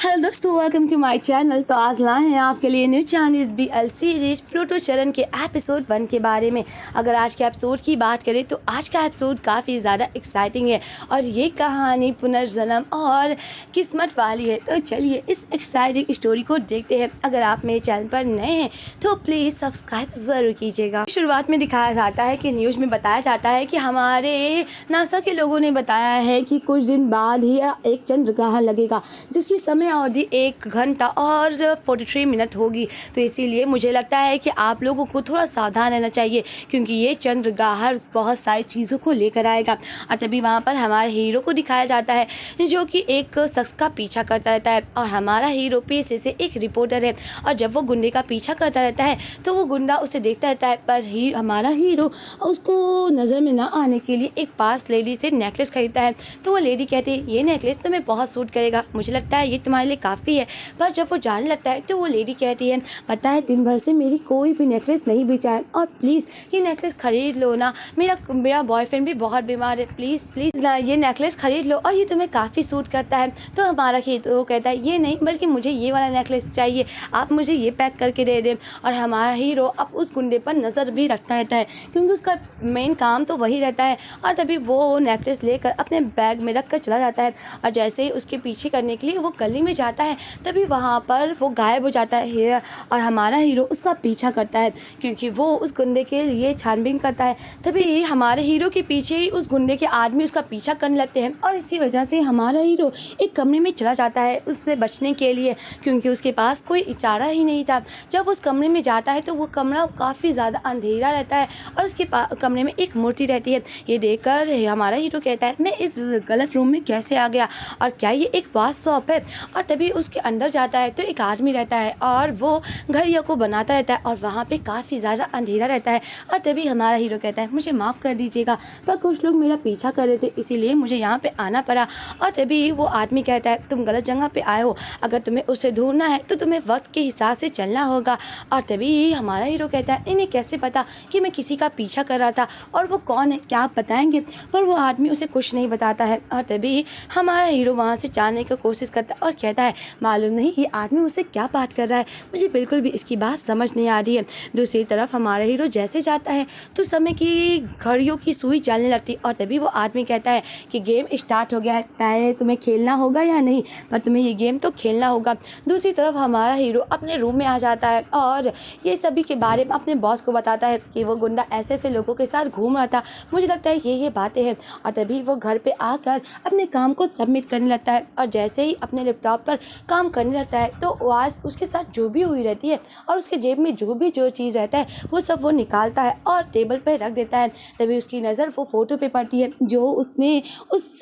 Hello दोस्तों, welcome to my channel. तो आज लाए हैं आपके लिए new channel BL series Pluto चरण के एपिसोड 1 के बारे में। अगर आज के एपिसोड की बात करें तो आज का एपिसोड काफ़ी ज़्यादा एक्साइटिंग है और ये कहानी पुनर्जन्म और किस्मत वाली है। तो चलिए इस एक्साइटिंग स्टोरी को देखते हैं। अगर आप मेरे चैनल पर नए हैं तो प्लीज़ सब्सक्राइब ज़रूर कीजिएगा। शुरुआत में दिखाया जाता है कि न्यूज़ में बताया जाता है कि हमारे नासा के लोगों ने बताया है कि कुछ दिन बाद ही एक चंद्रग्रहण लगेगा जिसकी समय अवधि 1 घंटा और 43 मिनट होगी। तो इसीलिए मुझे लगता है कि आप लोगों को थोड़ा सावधान रहना चाहिए क्योंकि ये चंद्रग्रहण बहुत सारी चीज़ों को लेकर आएगा। और तभी वहाँ पर हमारे हीरो को दिखाया जाता है जो कि एक शख्स का पीछा करता रहता है और हमारा हीरो पेशे से एक रिपोर्टर है। और जब वो गुंडे का पीछा करता रहता है तो वो गुंडा उसे देखता रहता है, पर हमारा हीरो उसको नज़र में ना आने के लिए एक पास लेडी से नेकलेस खरीदता है। तो वो लेडी कहती है ये नेकलेस तुम्हें बहुत सूट करेगा, मुझे लगता है ये तुम्हारे लिए काफ़ी है। पर जब वो जाने लगता है तो वो लेडी कहती है पता है दिन भर से मेरी कोई भी नेकलेस नहीं बेचा है और प्लीज़ ये नेकलेस खरीद लो ना, मेरा बॉयफ्रेंड भी बहुत बीमार है, प्लीज़ प्लीज़ ना ये नेकलेस खरीद लो और ये तुम्हें काफ़ी सूट करता है। तो हमारा हीरो कहता है ये नहीं बल्कि मुझे ये वाला नेकलेस चाहिए, आप मुझे ये पैक करके दे दें। और हमारा हीरो अब उस गुंडे पर नज़र भी रखता रहता है क्योंकि उसका मेन काम तो वही रहता है। और तभी वो नेकलेस लेकर अपने बैग में रख कर चला जाता है और जैसे ही उसके पीछे करने के लिए वो गली में जाता है तभी वहाँ पर वो गायब हो जाता है और हमारा हीरो उसका पीछा करता है क्योंकि वो उस गुंडे के लिए छानबीन करता है। तभी हमारे हीरो के पीछे ही उस गुंडे के आदमी उसका पीछा करने लगते हैं और इसी वजह से हमारा हीरो एक कमरे में चला जाता है उससे बचने के लिए क्योंकि उसके पास कोई चारा ही नहीं था। जब उस कमरे में जाता है तो वो कमरा काफ़ी ज़्यादा अंधेरा रहता है और उसके कमरे में एक मूर्ति रहती है। ये देखकर हमारा हीरो कहता है मैं इस गलत रूम में कैसे आ गया और क्या ये एक वॉच शॉप है। और तभी उसके अंदर जाता है तो एक आदमी रहता है और वो घड़ियों को बनाता रहता है और वहाँ पे काफ़ी ज़्यादा अंधेरा रहता है। और तभी हमारा हीरो कहता है मुझे माफ़ कर दीजिएगा पर कुछ लोग मेरा पीछा कर रहे थे इसीलिए मुझे यहाँ पे आना पड़ा। और तभी वो आदमी कहता है तुम गलत जगह पे आए हो, अगर तुम्हें उसे ढूंढना है तो तुम्हें वक्त के हिसाब से चलना होगा। और तभी हमारा हीरो कहता है इन्हें कैसे पता कि मैं किसी का पीछा कर रहा था और वो कौन है, क्या आप बताएंगे। पर वो आदमी उसे कुछ नहीं बताता है। और तभी हमारा हीरो वहाँ से जानने की कोशिश करता है और कहता है मालूम नहीं ये आदमी मुझसे क्या बात कर रहा है, मुझे बिल्कुल भी इसकी बात समझ नहीं आ रही है। दूसरी तरफ हमारा हीरो जैसे जाता है तो समय की घड़ियों की सुई चलने लगती और तभी वो आदमी कहता है कि गेम स्टार्ट हो गया है, पहले तुम्हें खेलना होगा या नहीं, पर तुम्हें ये गेम तो खेलना होगा। दूसरी तरफ हमारा हीरो अपने रूम में आ जाता है और ये सभी के बारे में अपने बॉस को बताता है कि वो गुंडा ऐसे ऐसे लोगों के साथ घूम रहा था, मुझे लगता है ये बातें हैं। और तभी वो घर पे आकर अपने काम को सबमिट करने लगता है और जैसे ही अपने लैपटॉप पर काम करने लगता है तो आज उसके साथ जो भी हुई रहती है और उसके जेब में जो चीज़ रहता है वो सब वो निकालता है और टेबल पर रख देता है। तभी उसकी नज़र वो फ़ोटो पे पड़ती है जो उसने उस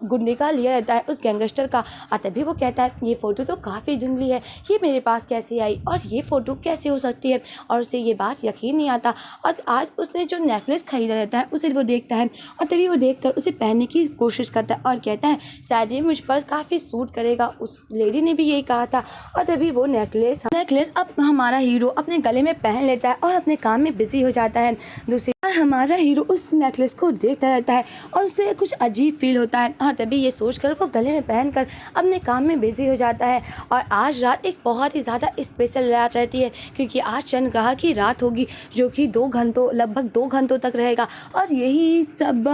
गुंडे का लिया रहता है, उस गैंगस्टर का। और तभी वो कहता है ये फ़ोटो तो काफ़ी धुंधली है, ये मेरे पास कैसे आई और ये फ़ोटो कैसे हो सकती है। और उसे ये बात यकीन नहीं आता और आज उसने जो नेकलेस खरीदा रहता है उसे वो देखता है और तभी वो देखकर उसे पहनने की कोशिश करता है और कहता है शायद ये मुझ पर काफ़ी सूट करेगा, उस लेडी ने भी यही कहा था। और तभी वो नेकलेस अब हमारा हीरो अपने गले में पहन लेता है और अपने काम में बिजी हो जाता है। दूसरी हमारा हीरो उस नेकलेस को देखता रहता है और उसे कुछ अजीब फील होता है और तभी ये सोचकर वो गले में पहनकर अपने काम में बिजी हो जाता है। और आज रात एक बहुत ही ज़्यादा स्पेशल रात रहती है क्योंकि आज चंद्रग्रहण की रात होगी जो कि लगभग 2 घंटों तक रहेगा और यही सब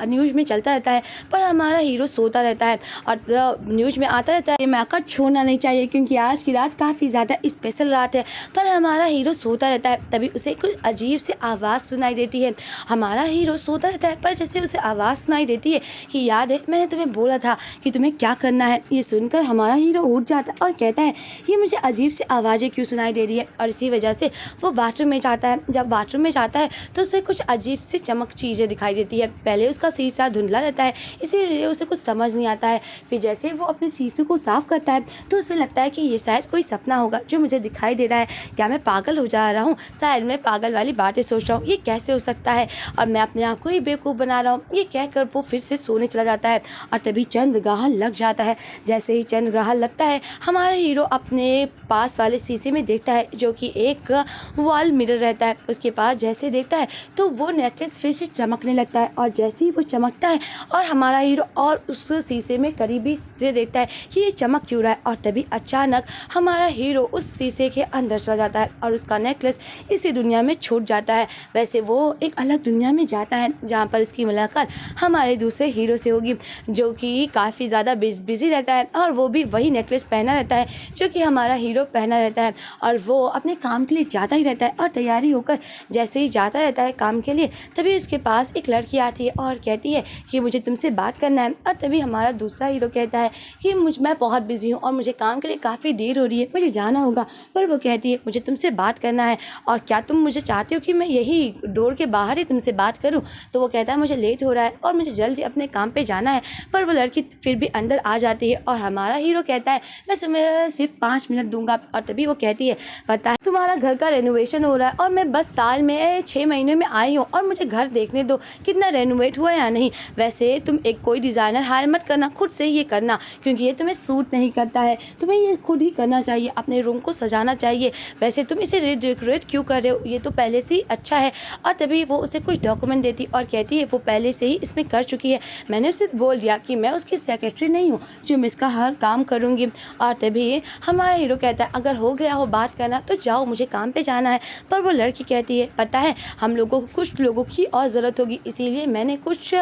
न्यूज़ में चलता रहता है। पर हमारा हीरो सोता रहता है और न्यूज़ में आता रहता है मौका छोड़ना नहीं चाहिए क्योंकि आज की रात काफ़ी ज़्यादा स्पेशल रात है। पर हमारा हीरो सोता रहता है तभी उसे कुछ अजीब सी आवाज़ सुनाई देती है। हमारा हीरो सोता रहता है पर जैसे उसे आवाज़ सुनाई देती है कि याद है मैंने तुम्हें बोला था कि तुम्हें क्या करना है। ये सुनकर हमारा हीरो उठ जाता है और कहता है ये मुझे अजीब सी आवाज़ें क्यों सुनाई दे रही है। और इसी वजह से वो बाथरूम में जाता है। जब बाथरूम में जाता है तो उसे कुछ अजीब सी चमक चीज़ें दिखाई देती है। पहले उसका शीशा धुंधला रहता है इसीलिए उसे कुछ समझ नहीं आता है। फिर जैसे वो अपने शीशे को साफ़ करता है तो उसे लगता है कि ये शायद कोई सपना होगा जो मुझे दिखाई दे रहा है, क्या मैं पागल हो जा रहा हूँ, शायद मैं पागल वाली बातें सोच रहा हूँ, ये कैसे हो सकता लगता है और मैं अपने आप को ही बेवकूफ़ बना रहा हूँ, ये कहकर वो फिर से सोने चला जाता है। और तभी चंद्रग्रहण लग जाता है। जैसे ही चंद्रग्रहण लगता है, हमारा हीरो अपने पास वाले शीशे में देखता है, जो कि एक वॉल मिरर रहता है। उसके पास जैसे देखता है तो वो नेकलेस फिर से चमकने लगता है, और जैसे ही वो चमकता है और हमारा हीरो और उस शीशे में करीबी से देखता है कि ये चमक क्यों रहा है, और तभी अचानक हमारा हीरो उस शीशे के अंदर चला जाता है और उसका नेकलेस इसी दुनिया में छूट जाता है। वैसे वो एक अलग दुनिया में जाता है, जहाँ पर इसकी मुलाकात हमारे दूसरे हीरो से होगी, जो कि काफ़ी ज़्यादा बिजी रहता है, और वो भी वही नेकलेस पहना रहता है जो कि हमारा हीरो पहना रहता है। और वो अपने काम के लिए जाता ही रहता है, और तैयारी होकर जैसे ही जाता रहता है काम के लिए, तभी उसके पास एक लड़की आती है और कहती है कि मुझे तुमसे बात करना है। और तभी हमारा दूसरा हीरो कहता है कि मैं बहुत बिजी हूँ और मुझे काम के लिए काफ़ी देर हो रही है, मुझे जाना होगा। पर वो कहती है मुझे तुमसे बात करना है, और क्या तुम मुझे चाहते हो कि मैं यही डोर के बाहर ही तुमसे बात करूं? तो वो कहता है मुझे लेट हो रहा है और मुझे जल्दी अपने काम पे जाना है। पर वो लड़की फिर भी अंदर आ जाती है, और हमारा हीरो कहता है मैं तुम्हें सिर्फ 5 मिनट दूंगा। और तभी वो कहती है पता है तुम्हारा घर का रेनोवेशन हो रहा है, और मैं बस साल में 6 महीने में आई हूँ, और मुझे घर देखने दो कितना रेनोवेट हुआ है या नहीं। वैसे तुम एक कोई डिज़ाइनर हायर मत करना, खुद से ही ये करना, क्योंकि ये तुम्हें सूट नहीं करता है। तुम्हें ये खुद ही करना चाहिए, अपने रूम को सजाना चाहिए। वैसे तुम इसे रिडेकोरेट क्यों कर रहे हो, ये तो पहले से ही अच्छा है। और तभी वो उसे कुछ डॉक्यूमेंट देती और कहती है वो पहले से ही इसमें कर चुकी है, मैंने उसे बोल दिया कि मैं उसकी सेक्रेटरी नहीं हूँ जो मैं इसका हर काम करूँगी। और तभी हमारा हीरो कहता है अगर हो गया हो बात करना तो जाओ, मुझे काम पे जाना है। पर वो लड़की कहती है पता है हम लोगों को कुछ लोगों की और ज़रूरत होगी, इसीलिए मैंने कुछ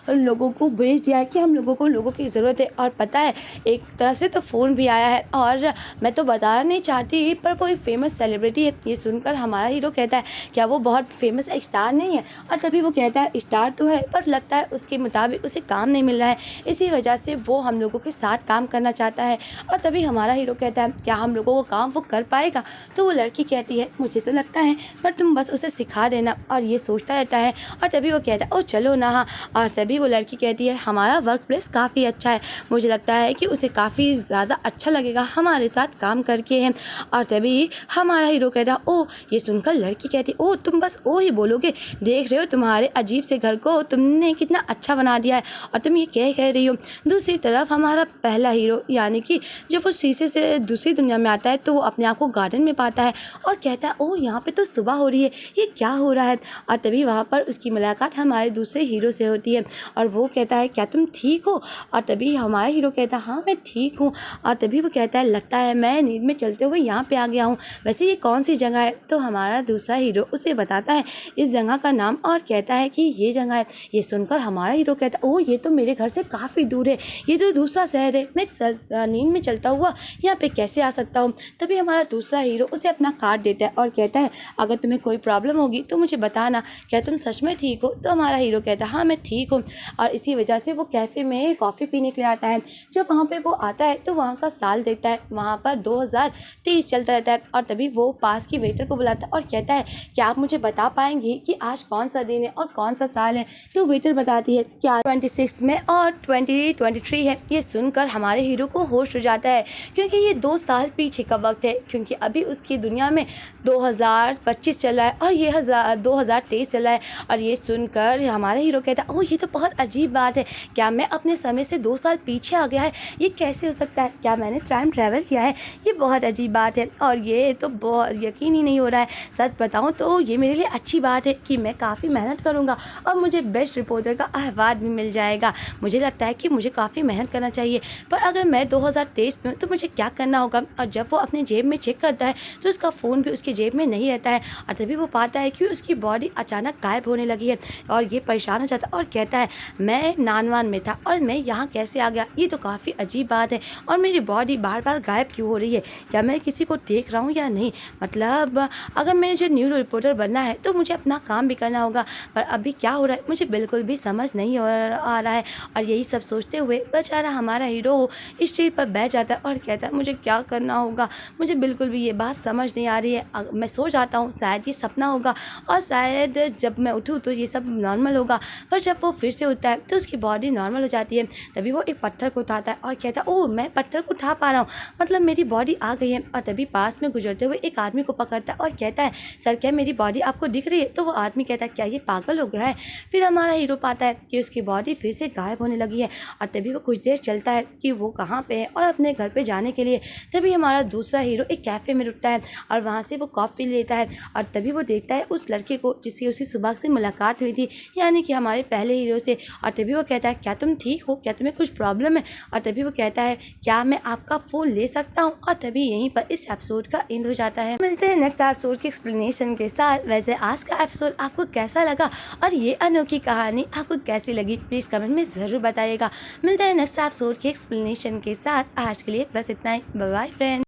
लोगों को भेज दिया है कि हम लोगों की ज़रूरत है। और पता है एक तरह से तो फ़ोन भी आया है, और मैं तो बताना नहीं चाहती, पर कोई फेमस सेलिब्रिटी है। ये सुनकर हमारा हीरो कहता है क्या वो बहुत फेमस स्टार नहीं है? और तभी वो कहता है स्टार तो है, पर लगता है उसके मुताबिक उसे काम नहीं मिल रहा है, इसी वजह से वो हम लोगों के साथ काम करना चाहता है। और तभी हमारा हीरो कहता है क्या हम लोगों को काम वो कर पाएगा? तो वो लड़की कहती है मुझे तो लगता है, पर तुम बस उसे सिखा देना। और ये सोचता रहता है, और तभी वो कहता है ओ चलो ना। हाँ। और तभी वो लड़की कहती है हमारा वर्क प्लेस काफ़ी अच्छा है, मुझे लगता है कि उसे काफ़ी ज़्यादा अच्छा लगेगा हमारे साथ काम करके है। और तभी हमारा हीरो कहता है ओ, ये सुनकर लड़की कहती ओ तुम बस ओ ही बोलोगे, देख रहे हो तुम्हारे अजीब से घर को तुमने कितना अच्छा बना दिया है, और तुम ये क्या कह रही हो। दूसरी तरफ हमारा पहला हीरो यानी कि जब वो शीशे से दूसरी दुनिया में आता है तो वो अपने आप को गार्डन में पाता है और कहता है ओ यहाँ पे तो सुबह हो रही है, ये क्या हो रहा है। और तभी वहाँ पर उसकी मुलाकात हमारे दूसरे हीरो से होती है, और वो कहता है क्या तुम ठीक हो? और तभी हमारा हीरो कहता है हाँ मैं ठीक हूँ। और तभी वो कहता है लगता है मैं नींद में चलते हुए यहाँ पे आ गया हूँ, वैसे ये कौन सी जगह है? तो हमारा दूसरा हीरो उसे बताता है इस जगह का नाम, और कहता है कि ये जगह है। ये सुनकर हमारा हीरो कहता है ओ ये तो मेरे घर से काफ़ी दूर है, ये तो दूसरा शहर है, मैं नींद में चलता हुआ यहाँ पे कैसे आ सकता हूँ। तभी हमारा दूसरा हीरो उसे अपना कार्ड देता है और कहता है अगर तुम्हें कोई प्रॉब्लम होगी तो मुझे बताना, क्या तुम सच में ठीक हो? तो हमारा हीरो कहता है हाँ मैं ठीक हूँ। और इसी वजह से वो कैफ़े में कॉफ़ी पीने के लिए आता है। जब वहाँ पे वो आता है तो वहाँ का साल देखता है, वहाँ पर 2023 चलता रहता है। और तभी वो पास की वेटर को बुलाता है और कहता है क्या आप मुझे बता पाएंगे कि आज कौन सा दिन है और कौन सा साल है? तो वेटर बताती है कि आज 26 में और 2023 है। ये सुनकर हमारे हीरो को होश हो जाता है, क्योंकि ये 2 साल पीछे का वक्त है, क्योंकि अभी उसकी दुनिया में 2025 चल रहा है और ये 2023 चल रहा है। और ये सुनकर हमारा हीरो कहता है ओह ये तो बहुत अजीब बात है, क्या मैं अपने समय से 2 साल पीछे आ गया है? ये कैसे हो सकता है? क्या मैंने टाइम ट्रैवल किया है? ये बहुत अजीब बात है, और ये तो बहुत यकीन ही नहीं हो रहा है। सच बताऊं तो ये मेरे लिए अच्छी बात है कि मैं काफ़ी मेहनत करूंगा और मुझे बेस्ट रिपोर्टर का अवार्ड भी मिल जाएगा। मुझे लगता है कि मुझे काफ़ी मेहनत करना चाहिए, पर अगर मैं 2023 में तो मुझे क्या करना होगा? और जब वो अपने जेब में चेक करता है तो उसका फ़ोन भी उसकी जेब में नहीं रहता है, और तभी वो पाता है कि उसकी बॉडी अचानक गायब होने लगी है। और ये परेशान हो जाता है और कहता है मैं नानवान में था और मैं यहाँ कैसे आ गया? ये तो काफ़ी अजीब बात है, और मेरी बॉडी बार बार गायब क्यों हो रही है? क्या मैं किसी को देख रहा हूँ या नहीं? मतलब अगर मुझे न्यूज़ रिपोर्टर बनना है तो मुझे अपना काम भी करना होगा, पर अभी क्या हो रहा है मुझे बिल्कुल भी समझ नहीं आ रहा है। और यही सब सोचते हुए बेचारा हमारा हीरो इस चीज़ पर बैठ जाता है और कहता है मुझे क्या करना होगा, मुझे बिल्कुल भी ये बात समझ नहीं आ रही है। मैं सो जाता हूँ, शायद ये सपना होगा और शायद जब मैं उठूँ तो ये सब नॉर्मल होगा। पर जब वो फिर से उठता है तो उसकी बॉडी नॉर्मल हो जाती है। तभी वो एक पत्थर को उठाता है और कहता है ओह मैं पत्थर को उठा पा रहा हूँ, मतलब मेरी बॉडी आ गई है। और तभी पास में गुजरते हुए एक आदमी को पकड़ता है और कहता है सर क्या मेरी बॉडी आपको दिख रही है? तो वो आदमी आदमी कहता है क्या ये पागल हो गया है। फिर हमारा हीरो पाता है कि उसकी बॉडी फिर से गायब होने लगी है और तभी वो कुछ देर चलता है कि वो कहाँ पे है और अपने घर पे जाने के लिए तभी हमारा दूसरा हीरो एक कैफ़े में रुकता है और वहाँ से वो कॉफ़ी लेता है और तभी वो देखता है उस लड़के को जिसकी उसी सुबह से मुलाकात हुई थी, यानी कि हमारे पहले हीरो से। और तभी वो कहता है क्या तुम ठीक हो, क्या तुम्हें कुछ प्रॉब्लम है। और तभी वो कहता है क्या मैं आपका फ़ोन ले सकता हूँ। और तभी यहीं पर इस एपिसोड का एंड हो जाता है। मिलते हैं नेक्स्ट एपिसोड के एक्सप्लेनेशन के साथ। वैसे आज का एपिसोड आपको कैसा लगा और ये अनोखी कहानी आपको कैसी लगी प्लीज़ कमेंट में ज़रूर बताइएगा। मिलते हैं नेक्स्ट एपिसोड के एक्सप्लेनेशन के साथ। आज के लिए बस इतना ही। Bye bye friend.